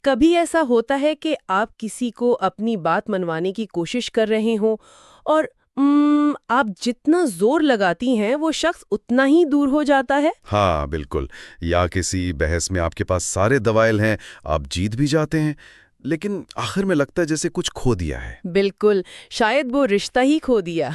کبھی ایسا ہوتا ہے کہ آپ کسی کو اپنی بات منوانے کی کوشش کر رہے ہوں اور آپ جتنا زور لگاتی ہیں وہ شخص اتنا ہی دور ہو جاتا ہے؟ ہاں بالکل، یا کسی بحث میں آپ کے پاس سارے دلائل ہیں، آپ جیت بھی جاتے ہیں، لیکن آخر میں لگتا ہے جیسے کچھ کھو دیا ہے۔ بالکل، شاید وہ رشتہ ہی کھو دیا۔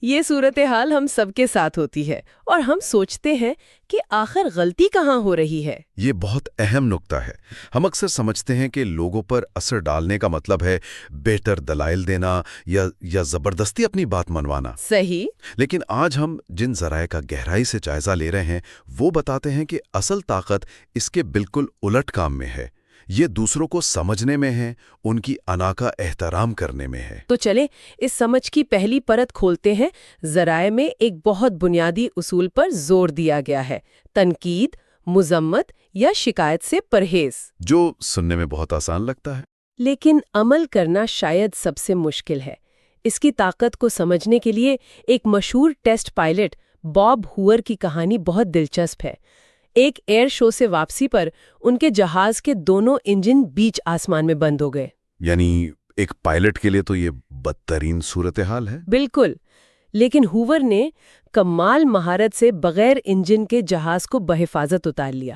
یہ صورتحال ہم سب کے ساتھ ہوتی ہے اور ہم سوچتے ہیں کہ آخر غلطی کہاں ہو رہی ہے۔ یہ بہت اہم نکتہ ہے۔ ہم اکثر سمجھتے ہیں کہ لوگوں پر اثر ڈالنے کا مطلب ہے بہتر دلائل دینا یا زبردستی اپنی بات منوانا۔ صحیح۔ لیکن آج ہم جن ذرائع کا گہرائی سے جائزہ لے رہے ہیں وہ بتاتے ہیں کہ اصل طاقت اس کے بالکل الٹ کام میں ہے۔ یہ دوسروں کو سمجھنے میں ہے، ان کی انا کا احترام کرنے میں ہے۔ تو چلے اس سمجھ کی پہلی پرت کھولتے ہیں۔ ذرائع میں ایک بہت بنیادی اصول پر زور دیا گیا ہے: تنقید، مذمت یا شکایت سے پرہیز۔ جو سننے میں بہت آسان لگتا ہے، لیکن عمل کرنا شاید سب سے مشکل ہے۔ اس کی طاقت کو سمجھنے کے لیے ایک مشہور ٹیسٹ پائلٹ باب ہوور کی کہانی بہت دلچسپ ہے۔ ایک ایئر شو سے واپسی پر ان کے جہاز کے دونوں انجن بیچ آسمان میں بند ہو گئے۔ یعنی ایک پائلٹ کے لیے تو یہ بدترین صورتحال ہے۔ بالکل، لیکن ہوور نے کمال مہارت سے بغیر انجن کے جہاز کو بحفاظت اتار لیا۔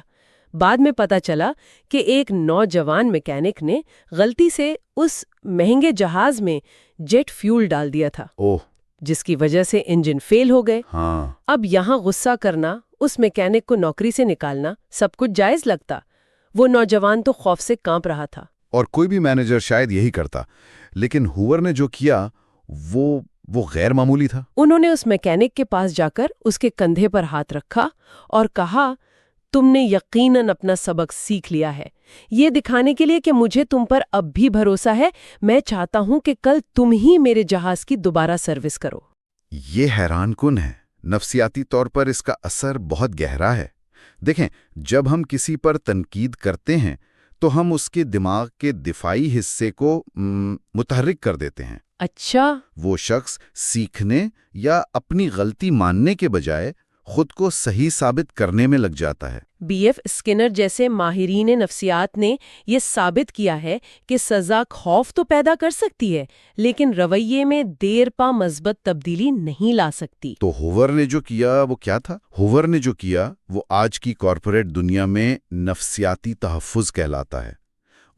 بعد میں پتا چلا کہ ایک نوجوان میکینک نے غلطی سے اس مہنگے جہاز میں جیٹ فیول ڈال دیا تھا، اوہ! جس کی وجہ سے انجن فیل ہو گئے۔ ہاں، اب یہاں غصہ کرنا، اس میکینک کو نوکری سے نکالنا سب کچھ جائز لگتا۔ وہ نوجوان تو خوف سے کانپ رہا تھا۔ اور کوئی بھی مینیجر شاید یہی کرتا، لیکن ہوور نے جو کیا وہ غیر معمولی تھا۔ انہوں نے اس میکینک کے پاس جا کر اس کے کندھے پر ہاتھ رکھا اور کہا، تم نے یقیناً اپنا سبق سیکھ لیا ہے۔ یہ دکھانے کے لیے کہ مجھے تم پر اب بھی بھروسہ ہے، میں چاہتا ہوں کہ کل تم ہی میرے جہاز کی دوبارہ سروس کرو۔ یہ حیران کن ہے۔ نفسیاتی طور پر اس کا اثر بہت گہرا ہے۔ دیکھیں، جب ہم کسی پر تنقید کرتے ہیں تو ہم اس کے دماغ کے دفاعی حصے کو متحرک کر دیتے ہیں۔ اچھا۔ وہ شخص سیکھنے یا اپنی غلطی ماننے کے بجائے خود کو صحیح ثابت کرنے میں لگ جاتا ہے۔ بی ایف اسکنر جیسے ماہرین نفسیات نے یہ ثابت کیا ہے کہ سزا خوف تو پیدا کر سکتی ہے، لیکن رویے میں دیر پا مثبت تبدیلی نہیں لا سکتی۔ تو ہوور نے جو کیا وہ کیا تھا؟ ہوور نے جو کیا وہ آج کی کارپوریٹ دنیا میں نفسیاتی تحفظ کہلاتا ہے۔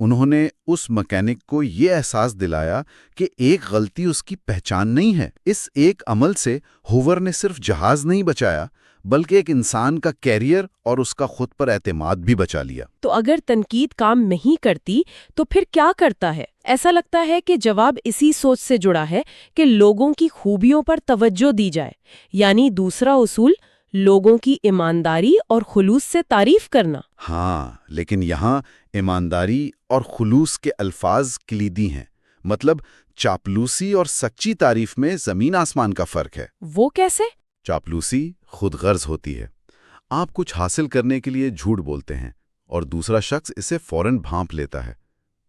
انہوں نے اس مکینک کو یہ احساس دلایا کہ ایک غلطی اس کی پہچان نہیں ہے۔ اس ایک عمل سے ہوور نے صرف جہاز نہیں بچایا بلکہ ایک انسان کا کیریئر اور اس کا خود پر اعتماد بھی بچا لیا۔ تو اگر تنقید کام نہیں کرتی تو پھر کیا کرتا ہے؟ ایسا لگتا ہے کہ جواب اسی سوچ سے جڑا ہے کہ لوگوں کی خوبیوں پر توجہ دی جائے، یعنی دوسرا اصول، لوگوں کی ایمانداری اور خلوص سے تعریف کرنا۔ ہاں، لیکن یہاں ایمانداری اور خلوص کے الفاظ کلیدی ہیں۔ مطلب چاپلوسی اور سچی تعریف میں زمین آسمان کا فرق ہے۔ وہ کیسے؟ چاپلوسی خود غرض ہوتی ہے۔ آپ کچھ حاصل کرنے کے لیے جھوٹ بولتے ہیں اور دوسرا شخص اسے فوراً بھانپ لیتا ہے،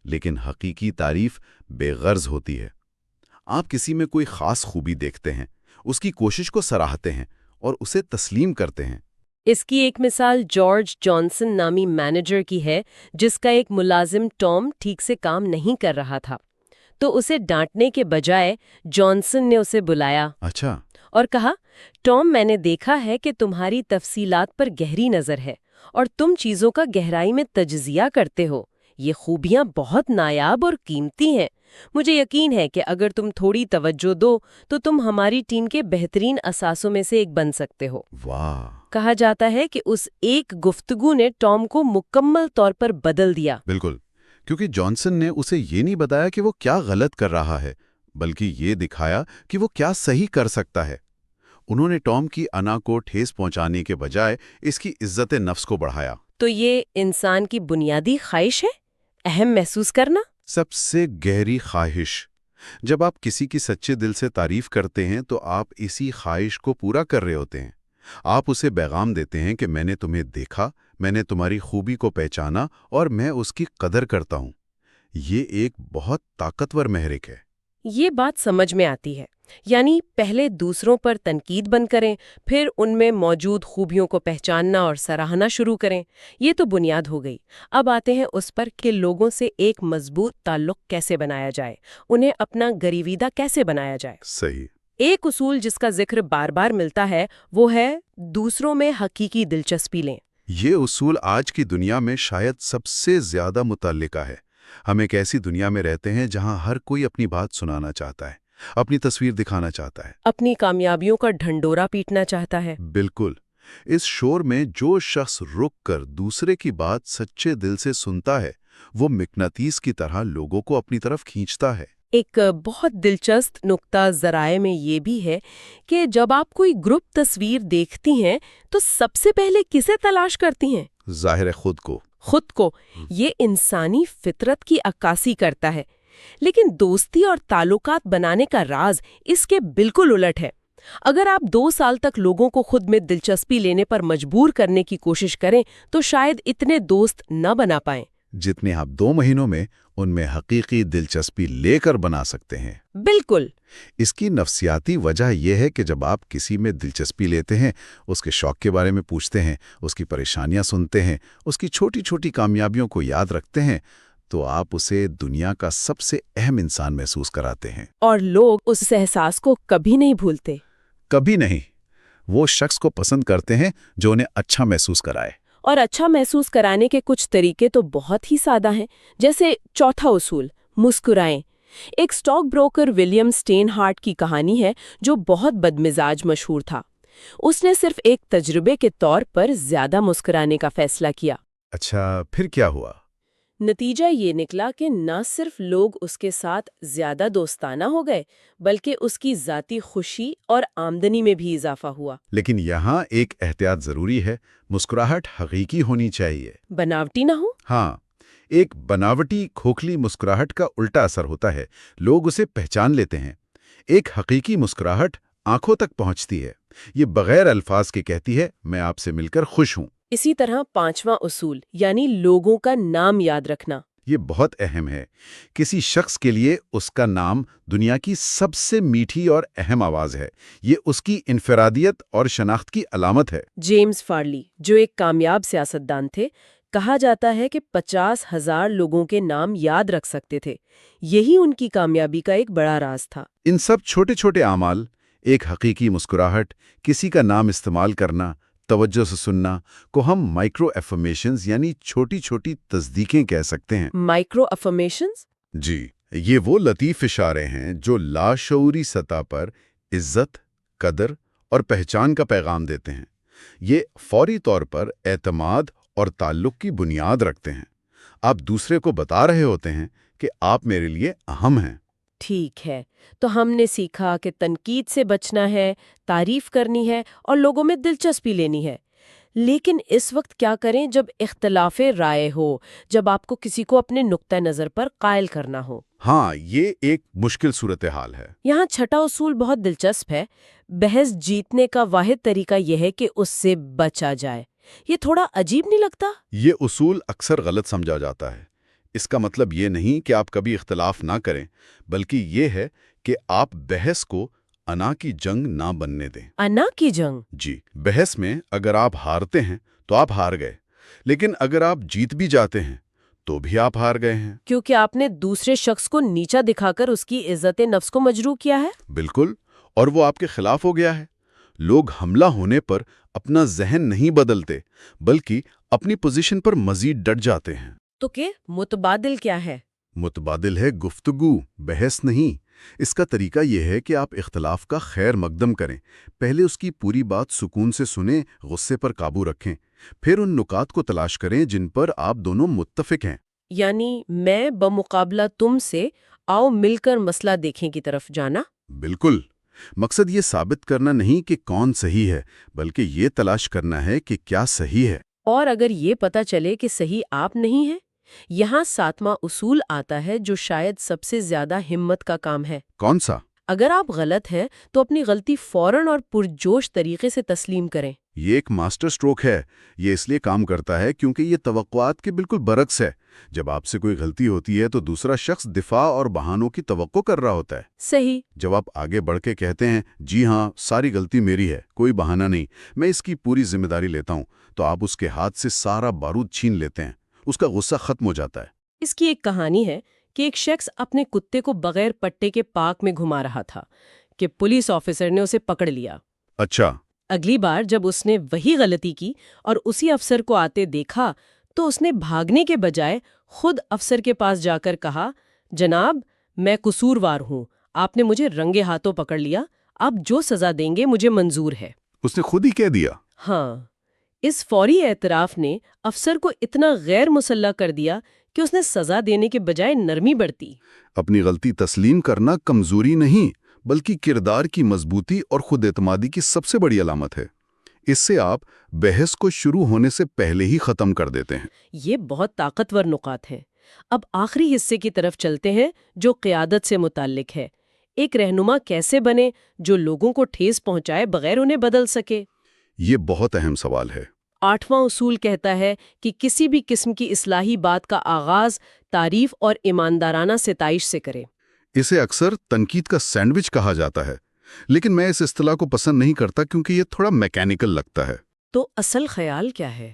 لیکن حقیقی تعریف بے غرض ہوتی ہے۔ آپ کسی میں کوئی خاص خوبی دیکھتے ہیں، اس کی کوشش کو سراہتے ہیں اور اسے تسلیم کرتے ہیں۔ اس کی ایک مثال جارج جانسن نامی مینیجر کی ہے، جس کا ایک ملازم ٹام ٹھیک سے کام نہیں کر رہا تھا، تو اسے ڈانٹنے کے بجائے جانسن نے اسے بلایا۔ اچھا۔ اور کہا، ٹام، میں نے دیکھا ہے کہ تمہاری تفصیلات پر گہری نظر ہے اور تم چیزوں کا گہرائی میں تجزیہ کرتے ہو۔ یہ خوبیاں بہت نایاب اور قیمتی ہیں۔ مجھے یقین ہے کہ اگر تم تھوڑی توجہ دو تو تم ہماری ٹیم کے بہترین اثاثوں میں سے ایک بن سکتے ہو۔ واہ! کہا جاتا ہے کہ اس ایک گفتگو نے ٹام کو مکمل طور پر بدل دیا۔ بالکل، کیونکہ جانسن نے اسے یہ نہیں بتایا کہ وہ کیا غلط کر رہا ہے، بلکہ یہ دکھایا کہ وہ کیا صحیح کر سکتا ہے۔ انہوں نے ٹام کی انا کو ٹھیس پہنچانے کے بجائے اس کی عزت نفس کو بڑھایا۔ تو یہ انسان کی بنیادی خواہش ہے، اہم محسوس کرنا۔ سب سے گہری خواہش۔ جب آپ کسی کی سچے دل سے تعریف کرتے ہیں تو آپ اسی خواہش کو پورا کر رہے ہوتے ہیں۔ آپ اسے پیغام دیتے ہیں کہ میں نے تمہیں دیکھا، میں نے تمہاری خوبی کو پہچانا اور میں اس کی قدر کرتا ہوں۔ یہ ایک بہت طاقتور محرک ہے۔ یہ بات سمجھ میں آتی ہے، یعنی پہلے دوسروں پر تنقید بند کریں، پھر ان میں موجود خوبیوں کو پہچاننا اور سراہنا شروع کریں۔ یہ تو بنیاد ہو گئی۔ اب آتے ہیں اس پر کہ لوگوں سے ایک مضبوط تعلق کیسے بنایا جائے، انہیں اپنا گریویدہ کیسے بنایا جائے۔ صحیح۔ ایک اصول جس کا ذکر بار بار ملتا ہے وہ ہے دوسروں میں حقیقی دلچسپی لیں۔ یہ اصول آج کی دنیا میں شاید سب سے زیادہ متعلقہ ہے۔ ہم ایک ایسی دنیا میں رہتے ہیں جہاں ہر کوئی اپنی بات سنانا چاہتا ہے، اپنی تصویر دکھانا چاہتا ہے، اپنی کامیابیوں کا ڈھنڈورا پیٹنا چاہتا ہے۔ بالکل۔ اس شور میں جو شخص رک کر دوسرے کی بات سچے دل سے سنتا ہے وہ مقناطیس کی طرح لوگوں کو اپنی طرف کھینچتا ہے۔ ایک بہت دلچسپ نقطہ ذرائع میں یہ بھی ہے کہ جب آپ کوئی گروپ تصویر دیکھتی ہیں تو سب سے پہلے کسے تلاش کرتی ہیں؟ ظاہر ہے خود کو۔ خود کو۔ یہ انسانی فطرت کی عکاسی کرتا ہے، لیکن دوستی اور تعلقات بنانے کا راز اس کے بالکل الٹ ہے۔ اگر آپ 2 سال تک لوگوں کو خود میں دلچسپی لینے پر مجبور کرنے کی کوشش کریں تو شاید اتنے دوست نہ بنا پائیں جتنے آپ 2 مہینوں میں ان میں حقیقی دلچسپی لے کر بنا سکتے ہیں۔ بالکل۔ اس کی نفسیاتی وجہ یہ ہے کہ جب آپ کسی میں دلچسپی لیتے ہیں، اس کے شوق کے بارے میں پوچھتے ہیں، اس کی پریشانیاں سنتے ہیں، اس کی چھوٹی چھوٹی کامیابیوں کو یاد رکھتے ہیں، تو آپ اسے دنیا کا سب سے اہم انسان محسوس کراتے ہیں۔ اور لوگ اس احساس کو کبھی نہیں بھولتے۔ کبھی نہیں۔ وہ شخص کو پسند کرتے ہیں جو انہیں اچھا محسوس کرائے۔ اور اچھا محسوس کرانے کے کچھ طریقے تو بہت ہی سادہ ہیں، جیسے چوتھا اصول، مسکرائیں۔ ایک اسٹاک بروکر ولیم سٹین ہارٹ کی کہانی ہے جو بہت بدمزاج مشہور تھا۔ اس نے صرف ایک تجربے کے طور پر زیادہ مسکرانے کا فیصلہ کیا۔ اچھا، پھر کیا ہوا؟ نتیجہ یہ نکلا کہ نہ صرف لوگ اس کے ساتھ زیادہ دوستانہ ہو گئے بلکہ اس کی ذاتی خوشی اور آمدنی میں بھی اضافہ ہوا۔ لیکن یہاں ایک احتیاط ضروری ہے، مسکراہٹ حقیقی ہونی چاہیے۔ بناوٹی نہ ہو۔ ہاں، ایک بناوٹی کھوکھلی مسکراہٹ کا الٹا اثر ہوتا ہے، لوگ اسے پہچان لیتے ہیں۔ ایک حقیقی مسکراہٹ آنکھوں تک پہنچتی ہے، یہ بغیر الفاظ کے کہتی ہے میں آپ سے مل کر خوش ہوں۔ اسی طرح 5واں اصول یعنی لوگوں کا نام یاد رکھنا۔ یہ بہت اہم ہے۔ کسی شخص کے لیے اس کا نام دنیا کی سب سے میٹھی اور اہم آواز ہے۔ یہ اس کی انفرادیت اور شناخت کی علامت ہے۔ جیمز فارلی جو ایک کامیاب سیاستدان تھے، کہا جاتا ہے کہ 50,000 لوگوں کے نام یاد رکھ سکتے تھے۔ یہی ان کی کامیابی کا ایک بڑا راز تھا۔ ان سب چھوٹے چھوٹے اعمال، ایک حقیقی مسکراہٹ، کسی کا نام استعمال کرنا، توجہ سے سننا، کو ہم مائکرو ایفرمیشنز یعنی چھوٹی چھوٹی تصدیقیں کہہ سکتے ہیں۔ مائکرو افرمیشنز؟ جی، یہ وہ لطیف اشارے ہیں جو لاشعوری سطح پر عزت، قدر اور پہچان کا پیغام دیتے ہیں۔ یہ فوری طور پر اعتماد اور تعلق کی بنیاد رکھتے ہیں۔ آپ دوسرے کو بتا رہے ہوتے ہیں کہ آپ میرے لیے اہم ہیں۔ ٹھیک ہے، تو ہم نے سیکھا کہ تنقید سے بچنا ہے، تعریف کرنی ہے اور لوگوں میں دلچسپی لینی ہے۔ لیکن اس وقت کیا کریں جب اختلاف رائے ہو، جب آپ کو کسی کو اپنے نقطہ نظر پر قائل کرنا ہو؟ ہاں، یہ ایک مشکل صورتحال ہے۔ یہاں چھٹا اصول بہت دلچسپ ہے۔ بحث جیتنے کا واحد طریقہ یہ ہے کہ اس سے بچا جائے۔ یہ تھوڑا عجیب نہیں لگتا؟ یہ اصول اکثر غلط سمجھا جاتا ہے۔ اس کا مطلب یہ نہیں کہ آپ کبھی اختلاف نہ کریں، بلکہ یہ ہے کہ آپ بحث کو انا کی جنگ نہ بننے دیں۔ انا کی جنگ؟ جی، بحث میں اگر آپ ہارتے ہیں تو آپ ہار گئے، لیکن اگر آپ جیت بھی جاتے ہیں تو بھی آپ ہار گئے ہیں۔ کیونکہ آپ نے دوسرے شخص کو نیچا دکھا کر اس کی عزت نفس کو مجروح کیا ہے۔ بالکل، اور وہ آپ کے خلاف ہو گیا ہے۔ لوگ حملہ ہونے پر اپنا ذہن نہیں بدلتے، بلکہ اپنی پوزیشن پر مزید ڈٹ جاتے ہیں۔ تو کہ متبادل کیا ہے؟ متبادل ہے گفتگو، بحث نہیں۔ اس کا طریقہ یہ ہے کہ آپ اختلاف کا خیر مقدم کریں، پہلے اس کی پوری بات سکون سے سنیں، غصے پر قابو رکھیں، پھر ان نکات کو تلاش کریں جن پر آپ دونوں متفق ہیں۔ یعنی میں بمقابلہ تم سے آؤ مل کر مسئلہ دیکھیں کی طرف جانا۔ بالکل، مقصد یہ ثابت کرنا نہیں کہ کون صحیح ہے، بلکہ یہ تلاش کرنا ہے کہ کیا صحیح ہے۔ اور اگر یہ پتہ چلے کہ صحیح آپ نہیں ہیں، یہاں 7واں اصول آتا ہے جو شاید سب سے زیادہ ہمت کا کام ہے۔ کون سا؟ اگر آپ غلط ہیں تو اپنی غلطی فوراً اور پرجوش طریقے سے تسلیم کریں۔ یہ ایک ماسٹر سٹروک ہے۔ یہ اس لیے کام کرتا ہے کیونکہ یہ توقعات کے بالکل برعکس ہے۔ جب آپ سے کوئی غلطی ہوتی ہے تو دوسرا شخص دفاع اور بہانوں کی توقع کر رہا ہوتا ہے۔ صحیح۔ جب آپ آگے بڑھ کے کہتے ہیں جی ہاں ساری غلطی میری ہے، کوئی بہانہ نہیں، میں اس کی پوری ذمہ داری لیتا ہوں، تو آپ اس کے ہاتھ سے سارا بارود چھین لیتے ہیں۔ اس کا غصہ ختم ہو جاتا ہے۔ اس کی ایک کہانی ہے کہ ایک شخص اپنے کتے کو بغیر پٹے کے پارک میں گھما رہا تھا کہ پولیس آفیسر نے اسے پکڑ لیا۔ اچھا۔ اگلی بار جب اس نے وہی غلطی کی اور اسی افسر کو آتے دیکھا تو اس نے بھاگنے کے بجائے خود افسر کے پاس جا کر کہا، جناب میں قصوروار ہوں، آپ نے مجھے رنگے ہاتھوں پکڑ لیا، آپ جو سزا دیں گے مجھے منظور ہے۔ اس نے خود ہی کہہ دیا۔ ہاں، اس فوری اعتراف نے افسر کو اتنا غیر مسلح کر دیا کہ اس نے سزا دینے کے بجائے نرمی برتی۔ اپنی غلطی تسلیم کرنا کمزوری نہیں بلکہ کردار کی مضبوطی اور خود اعتمادی کی سب سے بڑی علامت ہے۔ اس سے آپ بحث کو شروع ہونے سے پہلے ہی ختم کر دیتے ہیں۔ یہ بہت طاقتور نکات ہیں۔ اب آخری حصے کی طرف چلتے ہیں جو قیادت سے متعلق ہے۔ ایک رہنما کیسے بنے جو لوگوں کو ٹھیس پہنچائے بغیر انہیں بدل سکے؟ یہ بہت اہم سوال ہے۔ 8واں اصول کہتا ہے کہ کسی بھی قسم کی اصلاحی بات کا آغاز تعریف اور ایماندارانہ ستائش سے کرے۔ اسے اکثر تنقید کا سینڈوچ کہا جاتا ہے، لیکن میں اس اصطلاح کو پسند نہیں کرتا کیونکہ یہ تھوڑا میکینیکل لگتا ہے۔ تو اصل خیال کیا ہے؟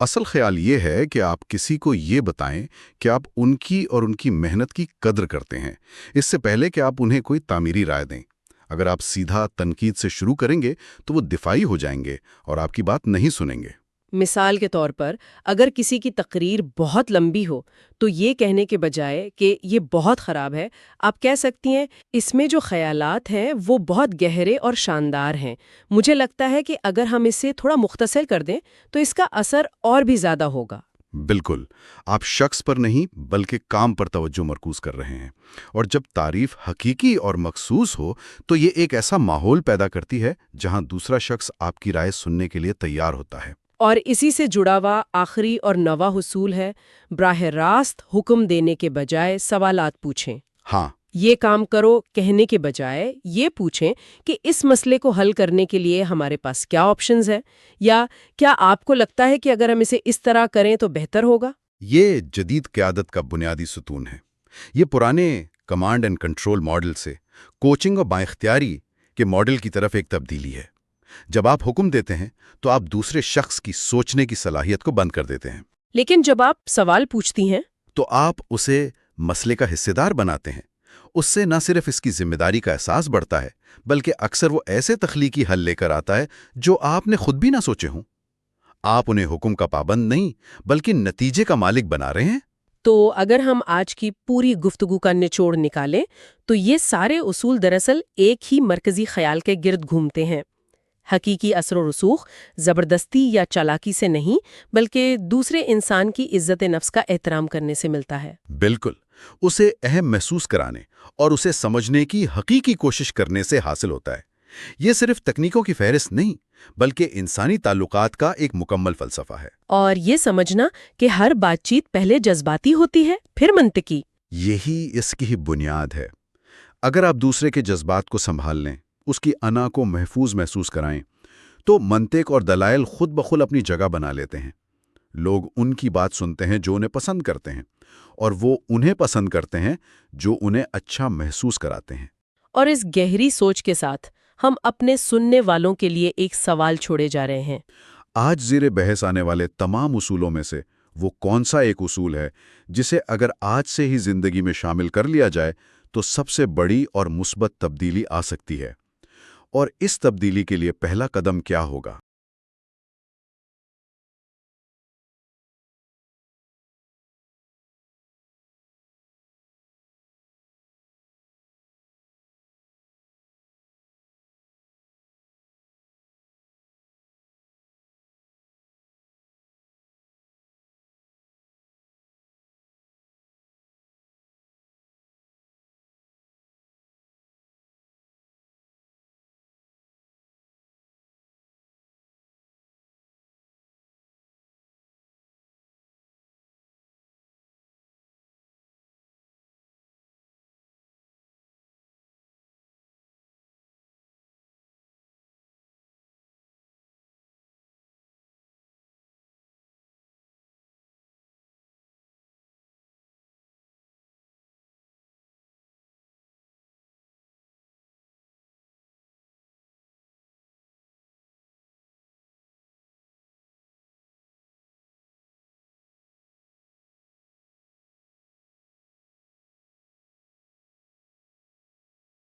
اصل خیال یہ ہے کہ آپ کسی کو یہ بتائیں کہ آپ ان کی اور ان کی محنت کی قدر کرتے ہیں، اس سے پہلے کہ آپ انہیں کوئی تعمیری رائے دیں۔ اگر آپ سیدھا تنقید سے شروع کریں گے تو وہ دفاعی ہو جائیں گے اور آپ کی بات نہیں سنیں گے۔ مثال کے طور پر اگر کسی کی تقریر بہت لمبی ہو تو یہ کہنے کے بجائے کہ یہ بہت خراب ہے، آپ کہہ سکتی ہیں اس میں جو خیالات ہیں وہ بہت گہرے اور شاندار ہیں، مجھے لگتا ہے کہ اگر ہم اسے تھوڑا مختصر کر دیں تو اس کا اثر اور بھی زیادہ ہوگا۔ بالکل، آپ شخص پر نہیں بلکہ کام پر توجہ مرکوز کر رہے ہیں، اور جب تعریف حقیقی اور مخصوص ہو تو یہ ایک ایسا ماحول پیدا کرتی ہے جہاں دوسرا شخص آپ کی رائے سننے کے لیے تیار ہوتا ہے۔ اور اسی سے جڑا ہوا آخری اور نواں حصول ہے براہ راست حکم دینے کے بجائے سوالات پوچھیں۔ ہاں، یہ کام کرو کہنے کے بجائے یہ پوچھیں کہ اس مسئلے کو حل کرنے کے لیے ہمارے پاس کیا آپشنز ہیں، یا کیا آپ کو لگتا ہے کہ اگر ہم اسے اس طرح کریں تو بہتر ہوگا؟ یہ جدید قیادت کا بنیادی ستون ہے۔ یہ پرانے کمانڈ اینڈ کنٹرول ماڈل سے کوچنگ اور بااختیاری کے ماڈل کی طرف ایک تبدیلی ہے۔ جب آپ حکم دیتے ہیں تو آپ دوسرے شخص کی سوچنے کی صلاحیت کو بند کر دیتے ہیں، لیکن جب آپ سوال پوچھتی ہیں تو آپ اسے مسئلے کا حصے دار بناتے ہیں۔ اس سے نہ صرف اس کی ذمہ داری کا احساس بڑھتا ہے بلکہ اکثر وہ ایسے تخلیقی حل لے کر آتا ہے جو آپ نے خود بھی نہ سوچے ہوں۔ آپ انہیں حکم کا پابند نہیں بلکہ نتیجے کا مالک بنا رہے ہیں۔ تو اگر ہم آج کی پوری گفتگو کا نچوڑ نکالیں تو یہ سارے اصول دراصل ایک ہی مرکزی خیال کے گرد گھومتے ہیں۔ حقیقی اثر و رسوخ زبردستی یا چالاکی سے نہیں بلکہ دوسرے انسان کی عزت نفس کا احترام کرنے سے ملتا ہے۔ بالکل، اسے اہم محسوس کرانے اور اسے سمجھنے کی حقیقی کوشش کرنے سے حاصل ہوتا ہے۔ یہ صرف تکنیکوں کی فہرست نہیں بلکہ انسانی تعلقات کا ایک مکمل فلسفہ ہے۔ اور یہ سمجھنا کہ ہر بات چیت پہلے جذباتی ہوتی ہے پھر منطقی، یہی اس کی بنیاد ہے۔ اگر آپ دوسرے کے جذبات کو سنبھال لیں، اس کی انا کو محسوس کرائیں، تو منطق اور دلائل خود بخود اپنی جگہ بنا لیتے ہیں۔ لوگ ان کی بات سنتے ہیں جو انہیں پسند کرتے ہیں، اور وہ انہیں پسند کرتے ہیں جو انہیں اچھا محسوس کراتے ہیں۔ اور اس گہری سوچ کے ساتھ ہم اپنے سننے والوں کے لیے ایک سوال چھوڑے جا رہے ہیں۔ آج زیر بحث آنے والے تمام اصولوں میں سے وہ کون سا ایک اصول ہے جسے اگر آج سے ہی زندگی میں شامل کر لیا جائے تو سب سے بڑی اور مثبت تبدیلی آ سکتی ہے؟ اور اس تبدیلی کے لیے پہلا قدم کیا ہوگا؟